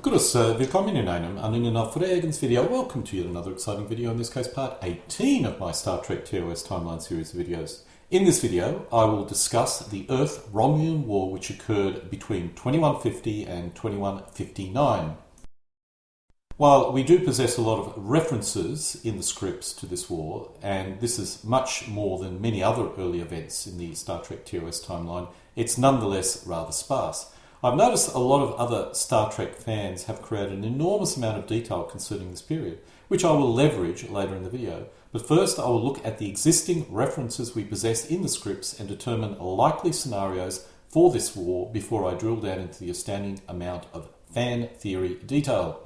Grüß, willkommen in einem Fragens video. Welcome to yet another exciting video, in this case part 18 of my Star Trek TOS timeline series of videos. In this video, I will discuss the Earth-Romulan War which occurred between 2150 and 2159. While we do possess a lot of references in the scripts to this war, and this is much more than many other early events in the Star Trek TOS timeline, it's nonetheless rather sparse. I've noticed a lot of other Star Trek fans have created an enormous amount of detail concerning this period, which I will leverage later in the video. But first I will look at the existing references we possess in the scripts and determine likely scenarios for this war before I drill down into the astounding amount of fan theory detail.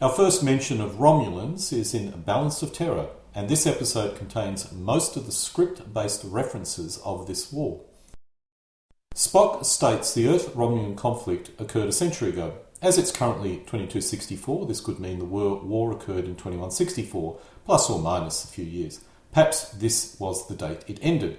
Our first mention of Romulans is in Balance of Terror, and this episode contains most of the script-based references of this war. Spock states the Earth-Romulan conflict occurred a century ago. As it's currently 2264, this could mean the war occurred in 2164, plus or minus a few years. Perhaps this was the date it ended.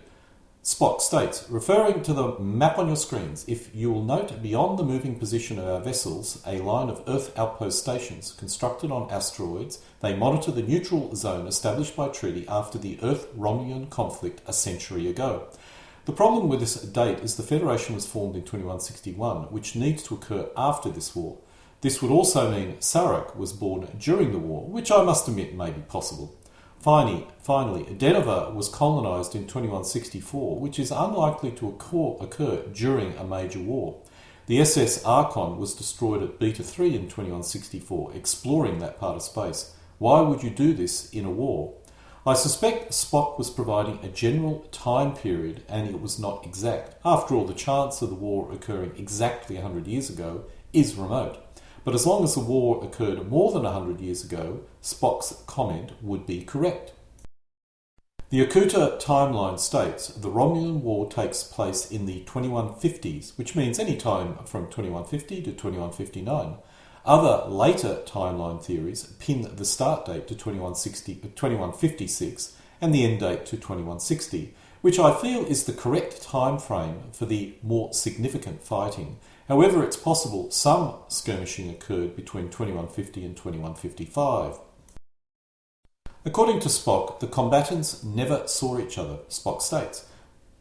Spock states, referring to the map on your screens, if you will note beyond the moving position of our vessels a line of Earth outpost stations constructed on asteroids, they monitor the neutral zone established by treaty after the Earth-Romulan conflict a century ago. The problem with this date is the Federation was formed in 2161, which needs to occur after this war. This would also mean Sarek was born during the war, which I must admit may be possible. Finally, Denver was colonised in 2164, which is unlikely to occur during a major war. The SS Archon was destroyed at Beta 3 in 2164, exploring that part of space. Why would you do this in a war? I suspect Spock was providing a general time period and it was not exact. After all, the chance of the war occurring exactly 100 years ago is remote. But as long as the war occurred more than 100 years ago, Spock's comment would be correct. The Okuta timeline states the Romulan War takes place in the 2150s, which means any time from 2150 to 2159. Other later timeline theories pin the start date to 2156 and the end date to 2160, which I feel is the correct time frame for the more significant fighting. However, it's possible some skirmishing occurred between 2150 and 2155. According to Spock, the combatants never saw each other, Spock states,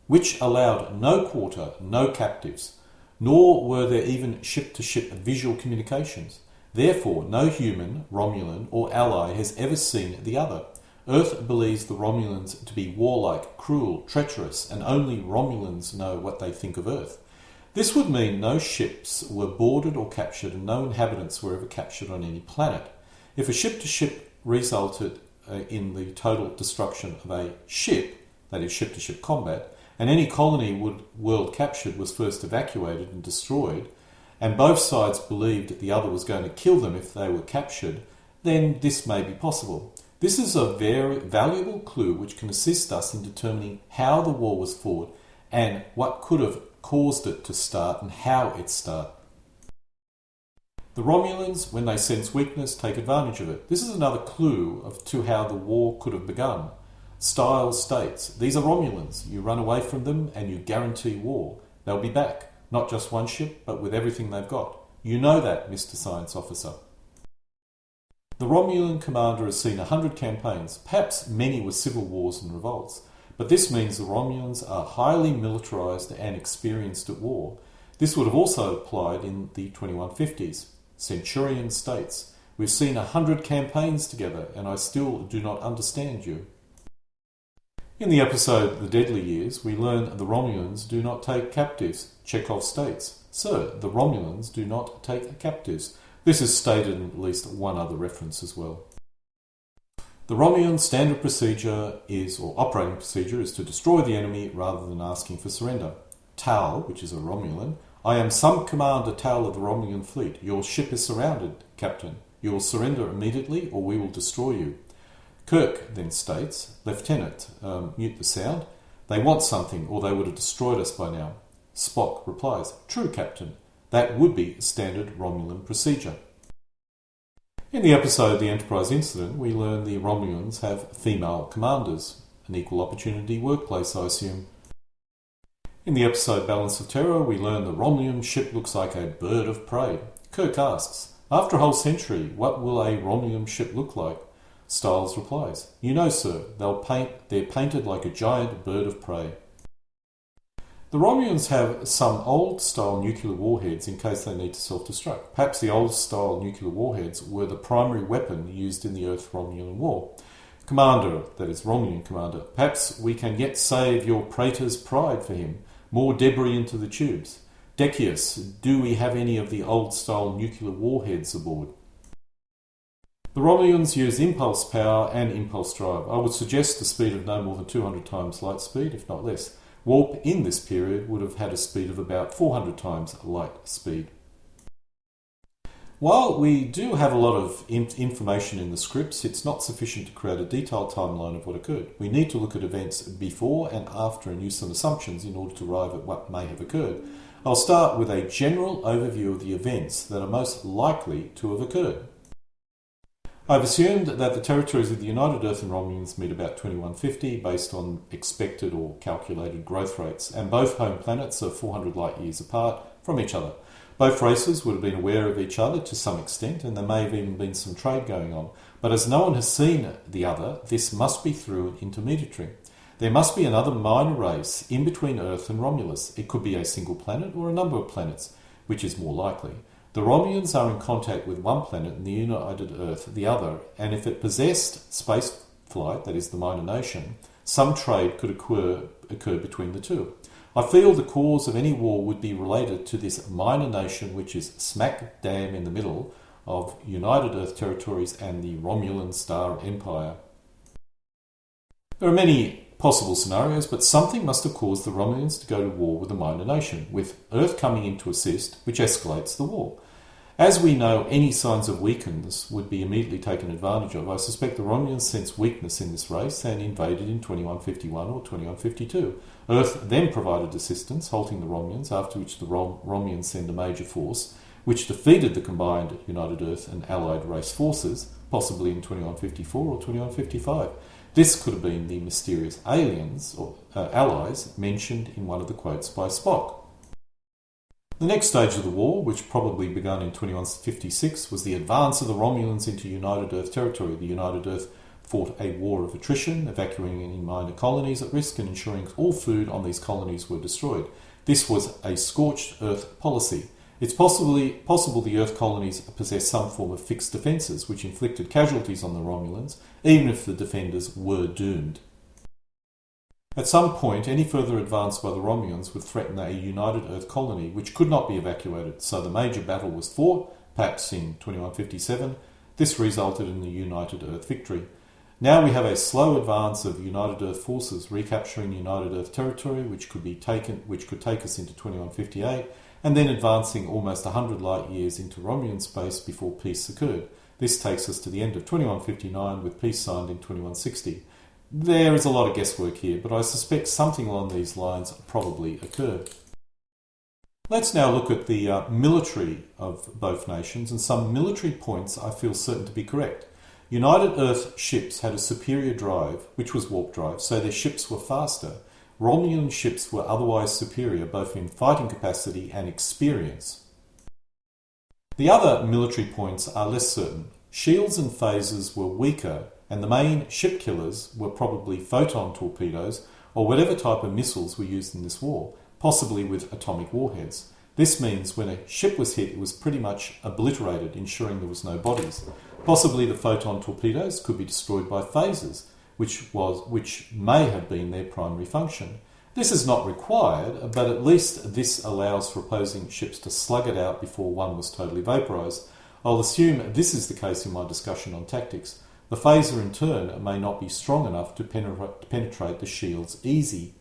which allowed no quarter, no captives, nor were there even ship-to-ship visual communications. Therefore, no human, Romulan, or ally has ever seen the other. Earth believes the Romulans to be warlike, cruel, treacherous, and only Romulans know what they think of Earth. This would mean no ships were boarded or captured and no inhabitants were ever captured on any planet. If a ship-to-ship resulted in the total destruction of a ship, that is ship-to-ship combat, and any colony world captured was first evacuated and destroyed, and both sides believed the other was going to kill them if they were captured, then this may be possible. This is a very valuable clue which can assist us in determining how the war was fought and what could have caused it to start and how it started. The Romulans, when they sense weakness, take advantage of it. This is another clue to how the war could have begun. Styles states, these are Romulans. You run away from them and you guarantee war. They'll be back. Not just one ship, but with everything they've got. You know that, Mr. Science Officer. The Romulan commander has seen 100 campaigns, perhaps many with civil wars and revolts. But this means the Romulans are highly militarized and experienced at war. This would have also applied in the 2150s. Centurion states, we've seen 100 campaigns together and I still do not understand you. In the episode The Deadly Years, we learn the Romulans do not take captives. Chekhov states, sir, the Romulans do not take captives. This is stated in at least one other reference as well. The Romulan standard procedure operating procedure is to destroy the enemy rather than asking for surrender. Teil, which is a Romulan, I am some Commander Teil of the Romulan fleet. Your ship is surrounded, Captain. You will surrender immediately or we will destroy you. Kirk then states, Lieutenant, mute the sound. They want something or they would have destroyed us by now. Spock replies, true, Captain. That would be standard Romulan procedure. In the episode The Enterprise Incident, we learn the Romulans have female commanders. An equal opportunity workplace, I assume. In the episode Balance of Terror, we learn the Romulan ship looks like a bird of prey. Kirk asks, after a whole century, what will a Romulan ship look like? Styles replies, you know, sir, they're painted like a giant bird of prey. The Romulans have some old-style nuclear warheads in case they need to self-destruct. Perhaps the old-style nuclear warheads were the primary weapon used in the Earth-Romulan War. Commander, that is Romulan commander, perhaps we can yet save your praetor's pride for him. More debris into the tubes. Decius, do we have any of the old-style nuclear warheads aboard? The Romulans use impulse power and impulse drive. I would suggest a speed of no more than 200 times light speed, if not less. Warp in this period would have had a speed of about 400 times light speed. While we do have a lot of information in the scripts, it's not sufficient to create a detailed timeline of what occurred. We need to look at events before and after and use some assumptions in order to arrive at what may have occurred. I'll start with a general overview of the events that are most likely to have occurred. I've assumed that the territories of the United Earth and Romulans meet about 2150 based on expected or calculated growth rates, and both home planets are 400 light years apart from each other. Both races would have been aware of each other to some extent, and there may have even been some trade going on. But as no one has seen the other, this must be through an intermediary. There must be another minor race in between Earth and Romulus. It could be a single planet or a number of planets, which is more likely. The Romulans are in contact with one planet and the United Earth the other, and if it possessed space flight, that is the minor nation, some trade could occur between the two. I feel the cause of any war would be related to this minor nation which is smack dam in the middle of United Earth territories and the Romulan Star Empire. There are many possible scenarios, but something must have caused the Romulans to go to war with a minor nation, with Earth coming in to assist, which escalates the war. As we know, any signs of weakness would be immediately taken advantage of. I suspect the Romulans sensed weakness in this race and invaded in 2151 or 2152. Earth then provided assistance, halting the Romulans, after which the Romulans sent a major force, which defeated the combined United Earth and Allied race forces, possibly in 2154 or 2155. This could have been the mysterious aliens, or allies, mentioned in one of the quotes by Spock. The next stage of the war, which probably began in 2156, was the advance of the Romulans into United Earth territory. The United Earth fought a war of attrition, evacuating any minor colonies at risk and ensuring all food on these colonies were destroyed. This was a scorched earth policy. It's possible the Earth colonies possessed some form of fixed defences, which inflicted casualties on the Romulans, even if the defenders were doomed. At some point, any further advance by the Romulans would threaten a United Earth colony, which could not be evacuated, so the major battle was fought, perhaps in 2157. This resulted in the United Earth victory. Now we have a slow advance of United Earth forces recapturing United Earth territory, which could take us into 2158, and then advancing almost 100 light years into Romulan space before peace occurred. This takes us to the end of 2159 with peace signed in 2160. There is a lot of guesswork here, but I suspect something along these lines probably occurred. Let's now look at the military of both nations, and some military points I feel certain to be correct. United Earth ships had a superior drive, which was warp drive, so their ships were faster. Romulan ships were otherwise superior both in fighting capacity and experience. The other military points are less certain. Shields and phasers were weaker, and the main ship killers were probably photon torpedoes or whatever type of missiles were used in this war, possibly with atomic warheads. This means when a ship was hit, it was pretty much obliterated, ensuring there was no bodies. Possibly the photon torpedoes could be destroyed by phasers, which may have been their primary function. This is not required, but at least this allows for opposing ships to slug it out before one was totally vaporized. I'll assume this is the case in my discussion on tactics. The phaser in turn may not be strong enough to penetrate the shields easily.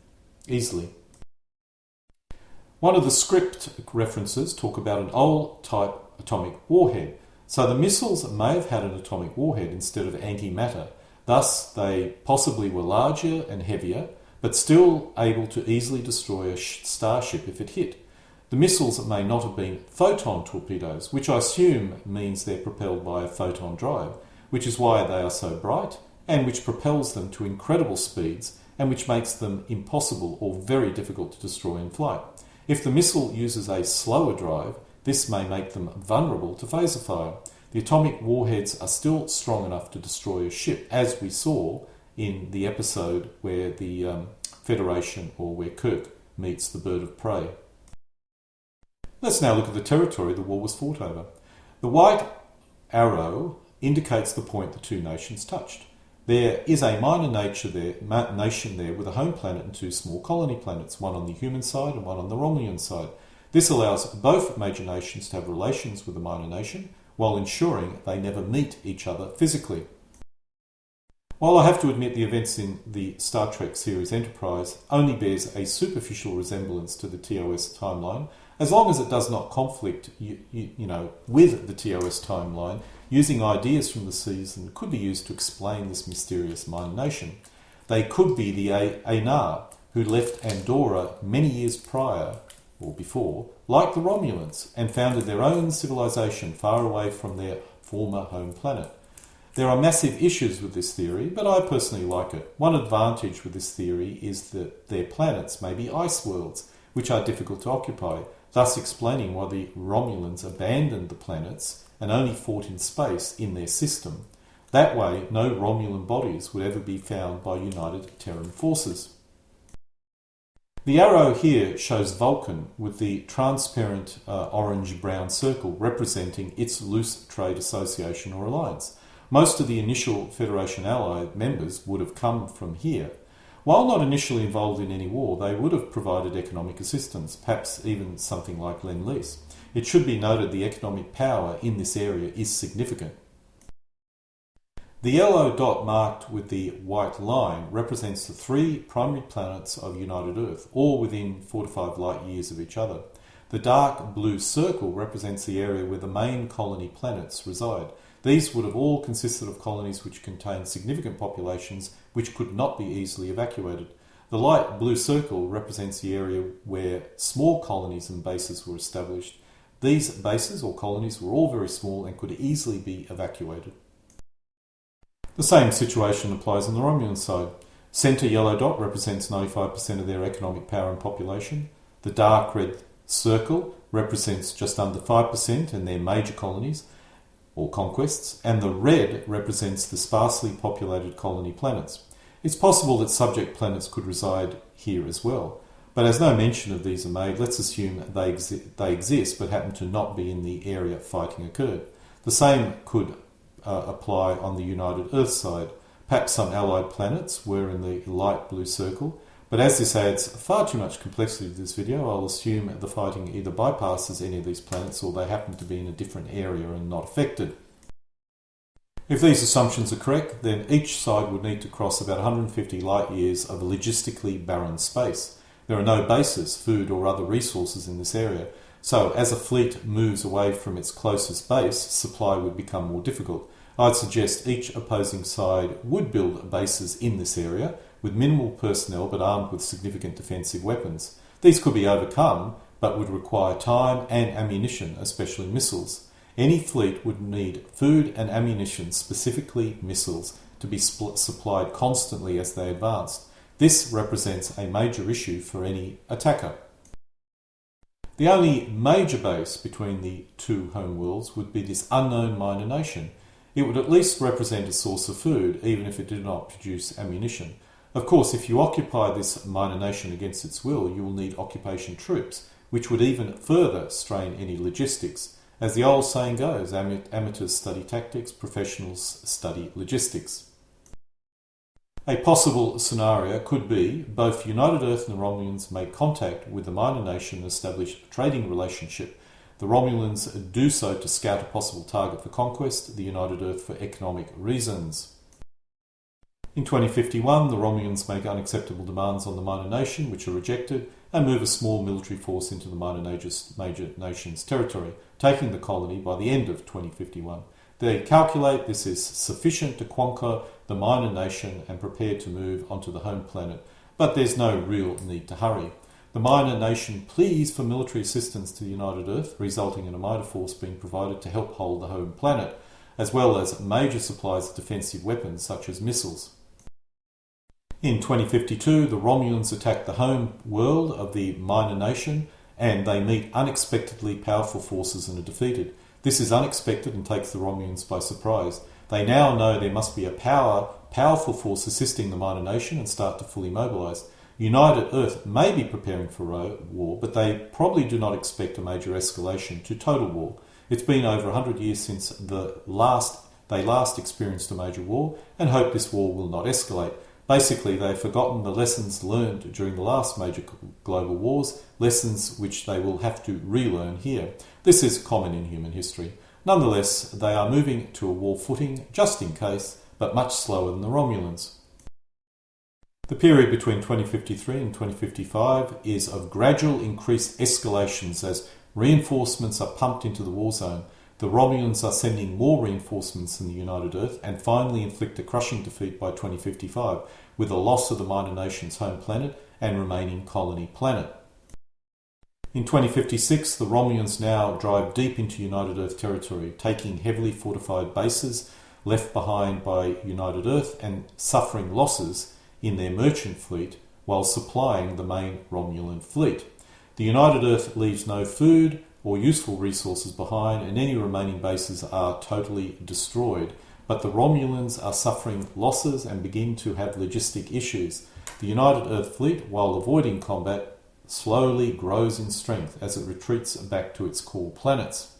One of the script references talk about an old type atomic warhead. So the missiles may have had an atomic warhead instead of antimatter. Thus, they possibly were larger and heavier, but still able to easily destroy a starship if it hit. The missiles may not have been photon torpedoes, which I assume means they're propelled by a photon drive, which is why they are so bright, and which propels them to incredible speeds, and which makes them impossible or very difficult to destroy in flight. If the missile uses a slower drive, This may make them vulnerable to phaser fire. The atomic warheads are still strong enough to destroy a ship, as we saw in the episode where the Federation, or where Kirk meets the bird of prey. Let's now look at the territory the war was fought over. The white arrow indicates the point the two nations touched. There is a minor nation there with a home planet and two small colony planets, one on the human side and one on the Romulan side. This allows both major nations to have relations with the minor nation, while ensuring they never meet each other physically. While I have to admit the events in the Star Trek series Enterprise only bears a superficial resemblance to the TOS timeline, as long as it does not conflict with the TOS timeline, using ideas from the season could be used to explain this mysterious minor nation. They could be the Anar, who left Andorra many years prior, or before, like the Romulans, and founded their own civilization far away from their former home planet. There are massive issues with this theory, but I personally like it. One advantage with this theory is that their planets may be ice worlds, which are difficult to occupy, thus explaining why the Romulans abandoned the planets and only fought in space in their system. That way, no Romulan bodies would ever be found by united Terran forces. The arrow here shows Vulcan with the transparent orange-brown circle representing its loose trade association or alliance. Most of the initial Federation allied members would have come from here. While not initially involved in any war, they would have provided economic assistance, perhaps even something like Lend-Lease. It should be noted the economic power in this area is significant. The yellow dot marked with the white line represents the three primary planets of United Earth, all within 4 to 5 light years of each other. The dark blue circle represents the area where the main colony planets reside. These would have all consisted of colonies which contained significant populations which could not be easily evacuated. The light blue circle represents the area where small colonies and bases were established. These bases or colonies were all very small and could easily be evacuated. The same situation applies on the Romulan side. Centre yellow dot represents 95% of their economic power and population. The dark red circle represents just under 5% and their major colonies or conquests, and the red represents the sparsely populated colony planets. It's possible that subject planets could reside here as well, but as no mention of these are made, let's assume they exist but happen to not be in the area fighting occurred. The same could apply on the United Earth side. Perhaps some allied planets were in the light blue circle, but as this adds far too much complexity to this video, I'll assume the fighting either bypasses any of these planets or they happen to be in a different area and not affected. If these assumptions are correct, then each side would need to cross about 150 light years of a logistically barren space. There are no bases, food or other resources in this area, so as a fleet moves away from its closest base, supply would become more difficult. I'd suggest each opposing side would build bases in this area with minimal personnel but armed with significant defensive weapons. These could be overcome but would require time and ammunition, especially missiles. Any fleet would need food and ammunition, specifically missiles, to be supplied constantly as they advanced. This represents a major issue for any attacker. The only major base between the two homeworlds would be this unknown minor nation. It would at least represent a source of food, even if it did not produce ammunition. Of course, if you occupy this minor nation against its will, you will need occupation troops, which would even further strain any logistics. As the old saying goes, amateurs study tactics, professionals study logistics. A possible scenario could be both United Earth and the Romulans make contact with the minor nation and establish a trading relationship. The Romulans do so to scout a possible target for conquest, the United Earth for economic reasons. In 2051, the Romulans make unacceptable demands on the minor nation, which are rejected, and move a small military force into the major nation's territory, taking the colony by the end of 2051. They calculate this is sufficient to conquer the minor nation and prepare to move onto the home planet, but there's no real need to hurry. The minor nation pleads for military assistance to the United Earth, resulting in a minor force being provided to help hold the home planet, as well as major supplies of defensive weapons such as missiles. In 2052, the Romulans attack the home world of the minor nation and they meet unexpectedly powerful forces and are defeated. This is unexpected and takes the Romulans by surprise. They now know there must be a powerful force assisting the minor nation and start to fully mobilise. United Earth may be preparing for war, but they probably do not expect a major escalation to total war. It's been over 100 years since they last experienced a major war, and hope this war will not escalate. Basically, they've forgotten the lessons learned during the last major global wars, lessons which they will have to relearn here. This is common in human history. Nonetheless, they are moving to a war footing, just in case, but much slower than the Romulans. The period between 2053 and 2055 is of gradual increased escalations as reinforcements are pumped into the war zone. The Romulans are sending more reinforcements than the United Earth and finally inflict a crushing defeat by 2055, with a loss of the minor nation's home planet and remaining colony planet. In 2056, the Romulans now drive deep into United Earth territory, taking heavily fortified bases left behind by United Earth and suffering losses in their merchant fleet while supplying the main Romulan fleet. The United Earth leaves no food or useful resources behind, and any remaining bases are totally destroyed. But the Romulans are suffering losses and begin to have logistic issues. The United Earth fleet, while avoiding combat, slowly grows in strength as it retreats back to its core planets.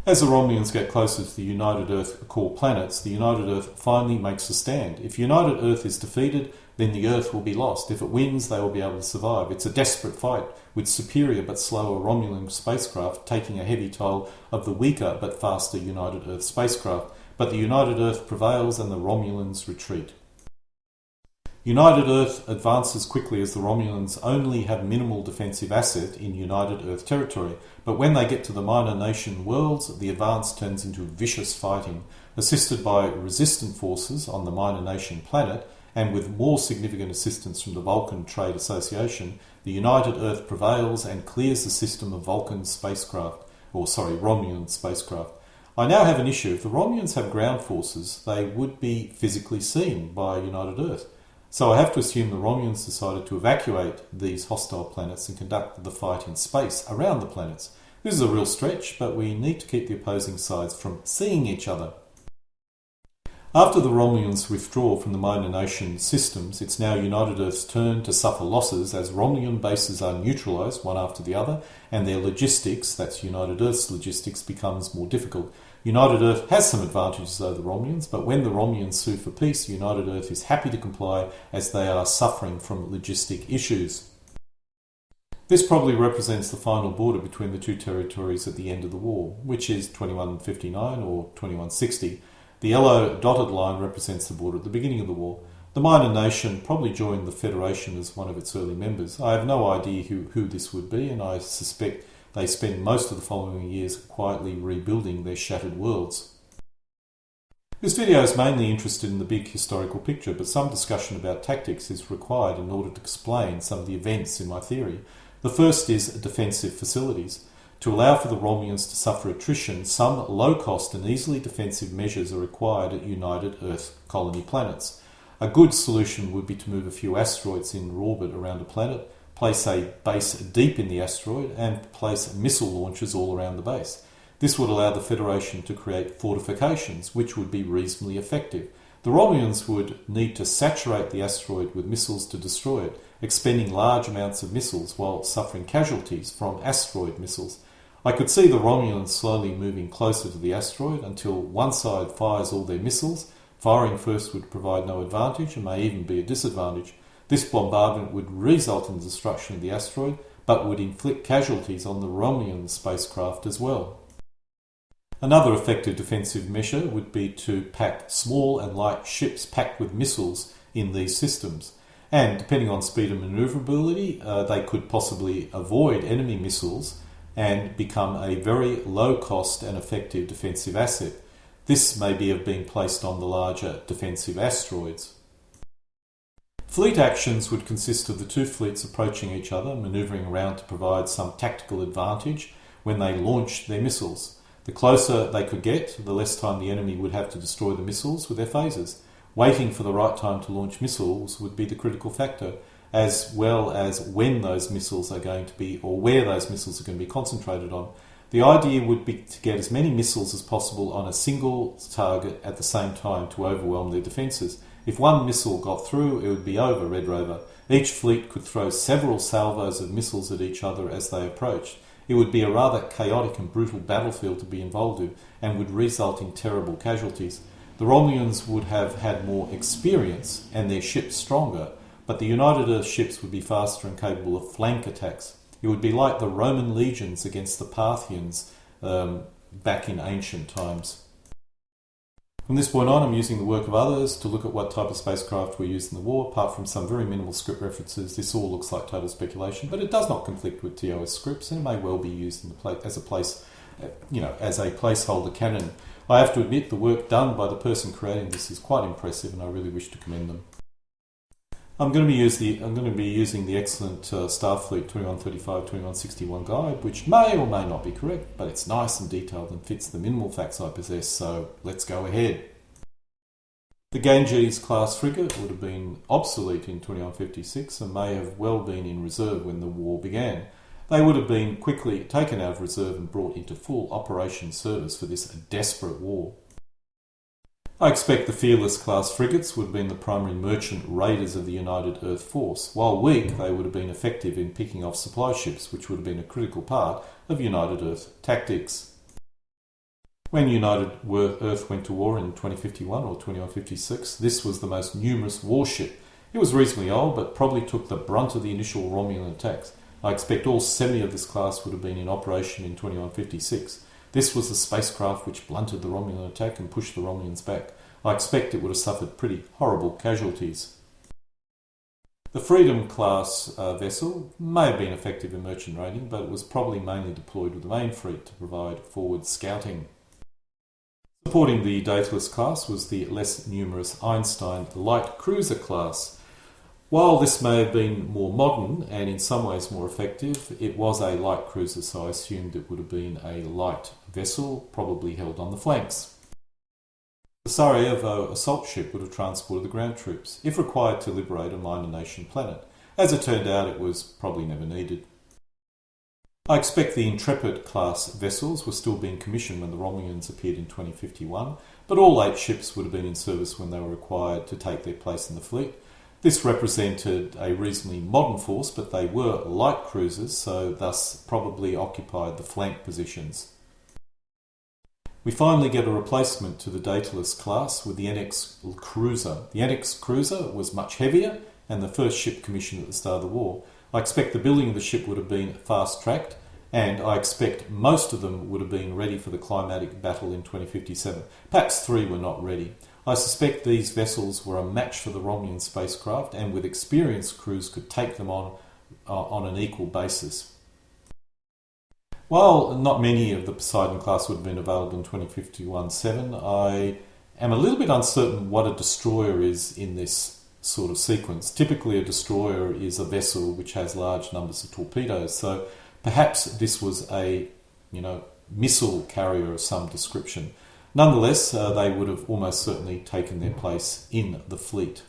As the Romulans get closer to the United Earth core planets, the United Earth finally makes a stand. If United Earth is defeated, then the Earth will be lost. If it wins, they will be able to survive. It's a desperate fight, with superior but slower Romulan spacecraft taking a heavy toll of the weaker but faster United Earth spacecraft. But the United Earth prevails and the Romulans retreat. United Earth advances quickly as the Romulans only have minimal defensive asset in United Earth territory, but when they get to the minor nation worlds, the advance turns into vicious fighting. Assisted by resistant forces on the minor nation planet, and with more significant assistance from the Vulcan Trade Association, the United Earth prevails and clears the system of Romulan spacecraft. I now have an issue. If the Romulans have ground forces, they would be physically seen by United Earth. So I have to assume the Romulans decided to evacuate these hostile planets and conduct the fight in space around the planets. This is a real stretch, but we need to keep the opposing sides from seeing each other. After the Romulans withdraw from the minor nation systems, it's now United Earth's turn to suffer losses as Romulan bases are neutralised one after the other, and their logistics, that's United Earth's logistics, becomes more difficult. United Earth has some advantages over the Romulans, but when the Romulans sue for peace, United Earth is happy to comply as they are suffering from logistic issues. This probably represents the final border between the two territories at the end of the war, which is 2159 or 2160. The yellow dotted line represents the border at the beginning of the war. The minor nation probably joined the Federation as one of its early members. I have no idea who this would be, and I suspect they spend most of the following years quietly rebuilding their shattered worlds. This video is mainly interested in the big historical picture, but some discussion about tactics is required in order to explain some of the events in my theory. The first is defensive facilities. To allow for the Romulans to suffer attrition, some low-cost and easily defensive measures are required at United Earth colony planets. A good solution would be to move a few asteroids in orbit around a planet, place a base deep in the asteroid, and place missile launchers all around the base. This would allow the Federation to create fortifications, which would be reasonably effective. The Romulans would need to saturate the asteroid with missiles to destroy it, expending large amounts of missiles while suffering casualties from asteroid missiles. I could see the Romulans slowly moving closer to the asteroid until one side fires all their missiles. Firing first would provide no advantage and may even be a disadvantage. This bombardment would result in the destruction of the asteroid, but would inflict casualties on the Romulan spacecraft as well. Another effective defensive measure would be to pack small and light ships packed with missiles in these systems. And depending on speed and manoeuvrability, they could possibly avoid enemy missiles and become a very low-cost and effective defensive asset. This may be of being placed on the larger defensive asteroids. Fleet actions would consist of the two fleets approaching each other, manoeuvring around to provide some tactical advantage when they launched their missiles. The closer they could get, the less time the enemy would have to destroy the missiles with their phasers. Waiting for the right time to launch missiles would be the critical factor. as well as when those missiles are going to be, or where those missiles are going to be concentrated on. The idea would be to get as many missiles as possible on a single target at the same time to overwhelm their defences. If one missile got through, it would be over, Red Rover. Each fleet could throw several salvos of missiles at each other as they approached. It would be a rather chaotic and brutal battlefield to be involved in, and would result in terrible casualties. The Romulans would have had more experience and their ships stronger, but the United Earth ships would be faster and capable of flank attacks. It would be like the Roman legions against the Parthians back in ancient times. From this point on, I'm using the work of others to look at what type of spacecraft were used in the war. Apart from some very minimal script references, this all looks like total speculation, but it does not conflict with TOS scripts, and it may well be used in as a placeholder canon. I have to admit the work done by the person creating this is quite impressive, and I really wish to commend them. I'm going to be using the excellent Starfleet 2135-2161 guide, which may or may not be correct, but it's nice and detailed and fits the minimal facts I possess, so let's go ahead. The Ganges class frigate would have been obsolete in 2156 and may have well been in reserve when the war began. They would have been quickly taken out of reserve and brought into full operation service for this desperate war. I expect the Fearless class frigates would have been the primary merchant raiders of the United Earth Force. While weak, they would have been effective in picking off supply ships, which would have been a critical part of United Earth tactics. When United Earth went to war in 2051 or 2156, this was the most numerous warship. It was reasonably old, but probably took the brunt of the initial Romulan attacks. I expect all 70 of this class would have been in operation in 2156. This was the spacecraft which blunted the Romulan attack and pushed the Romulans back. I expect it would have suffered pretty horrible casualties. The Freedom class vessel may have been effective in merchant raiding, but it was probably mainly deployed with the main fleet to provide forward scouting. Supporting the Daedalus class was the less numerous Einstein light cruiser class. While this may have been more modern and in some ways more effective, it was a light cruiser, so I assumed it would have been a light vessel, probably held on the flanks. The Sarajevo assault ship would have transported the ground troops, if required to liberate a minor nation planet. As it turned out, it was probably never needed. I expect the Intrepid class vessels were still being commissioned when the Romulans appeared in 2051, but all 8 ships would have been in service when they were required to take their place in the fleet. This represented a reasonably modern force, but they were light cruisers, so thus probably occupied the flank positions. We finally get a replacement to the Daedalus class with the NX cruiser. The NX cruiser was much heavier and the first ship commissioned at the start of the war. I expect the building of the ship would have been fast-tracked, and I expect most of them would have been ready for the climatic battle in 2057. Perhaps 3 were not ready. I suspect these vessels were a match for the Romulan spacecraft, and with experienced crews could take them on an equal basis. While not many of the Poseidon class would have been available in 2051-7, I am a little bit uncertain what a destroyer is in this sort of sequence. Typically a destroyer is a vessel which has large numbers of torpedoes, so perhaps this was a missile carrier of some description. Nonetheless, they would have almost certainly taken their place in the fleet.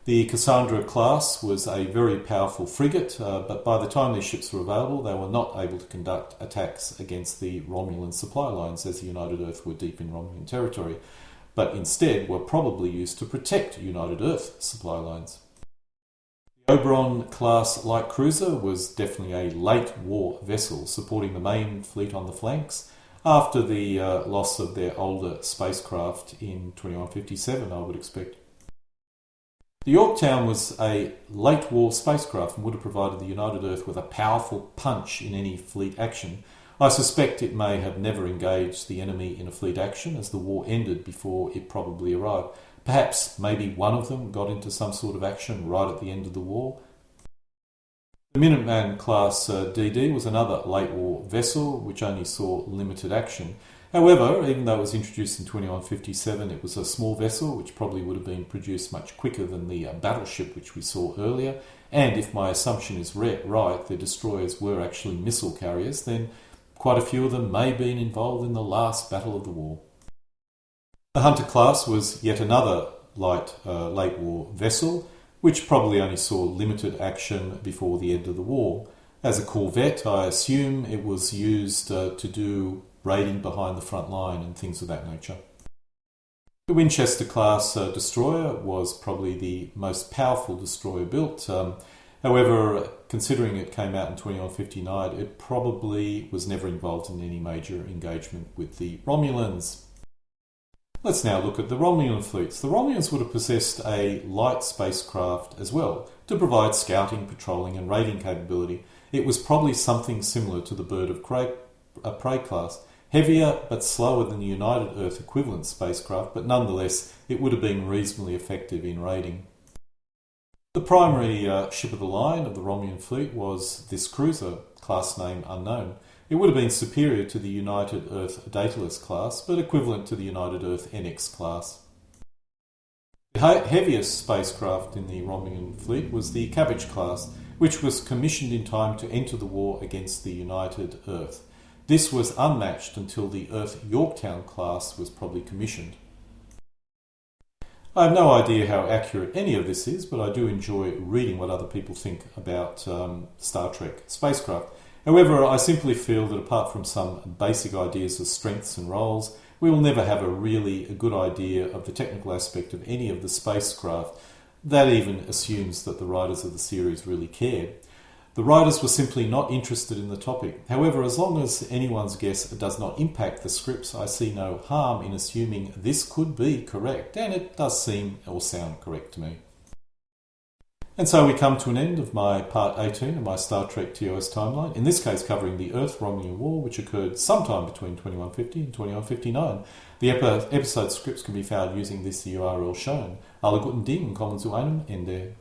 The Cassandra class was a very powerful frigate, but by the time these ships were available, they were not able to conduct attacks against the Romulan supply lines, as the United Earth were deep in Romulan territory, but instead were probably used to protect United Earth supply lines. The Oberon class light cruiser was definitely a late war vessel, supporting the main fleet on the flanks, after the loss of their older spacecraft in 2157, I would expect. The Yorktown was a late war spacecraft and would have provided the United Earth with a powerful punch in any fleet action. I suspect it may have never engaged the enemy in a fleet action, as the war ended before it probably arrived. Perhaps maybe one of them got into some sort of action right at the end of the war. The Minuteman class DD was another late war vessel which only saw limited action. However, even though it was introduced in 2157, it was a small vessel which probably would have been produced much quicker than the battleship which we saw earlier, and if my assumption is right, the destroyers were actually missile carriers, then quite a few of them may have been involved in the last battle of the war. The Hunter class was yet another late war vessel. which probably only saw limited action before the end of the war. As a corvette, I assume it was used to do raiding behind the front line and things of that nature. The Winchester-class destroyer was probably the most powerful destroyer built. However, considering it came out in 2159, it probably was never involved in any major engagement with the Romulans. Let's now look at the Romulan fleets. The Romulans would have possessed a light spacecraft as well to provide scouting, patrolling and raiding capability. It was probably something similar to the Bird of Prey class, heavier but slower than the United Earth equivalent spacecraft, but nonetheless it would have been reasonably effective in raiding. The primary ship of the line of the Romulan fleet was this cruiser, class name unknown. It would have been superior to the United Earth Daedalus class, but equivalent to the United Earth NX class. The heaviest spacecraft in the Romulan fleet was the Cabbage class, which was commissioned in time to enter the war against the United Earth. This was unmatched until the Earth Yorktown class was probably commissioned. I have no idea how accurate any of this is, but I do enjoy reading what other people think about Star Trek spacecraft. However, I simply feel that apart from some basic ideas of strengths and roles, we will never have a good idea of the technical aspect of any of the spacecraft. That even assumes that the writers of the series really cared. The writers were simply not interested in the topic. However, as long as anyone's guess does not impact the scripts, I see no harm in assuming this could be correct, and it does seem or sound correct to me. And so we come to an end of my part 18 of my Star Trek TOS timeline, in this case covering the Earth-Romulan War, which occurred sometime between 2150 and 2159. The episode scripts can be found using this URL shown. Alle guten Dinge kommen zu einem Ende.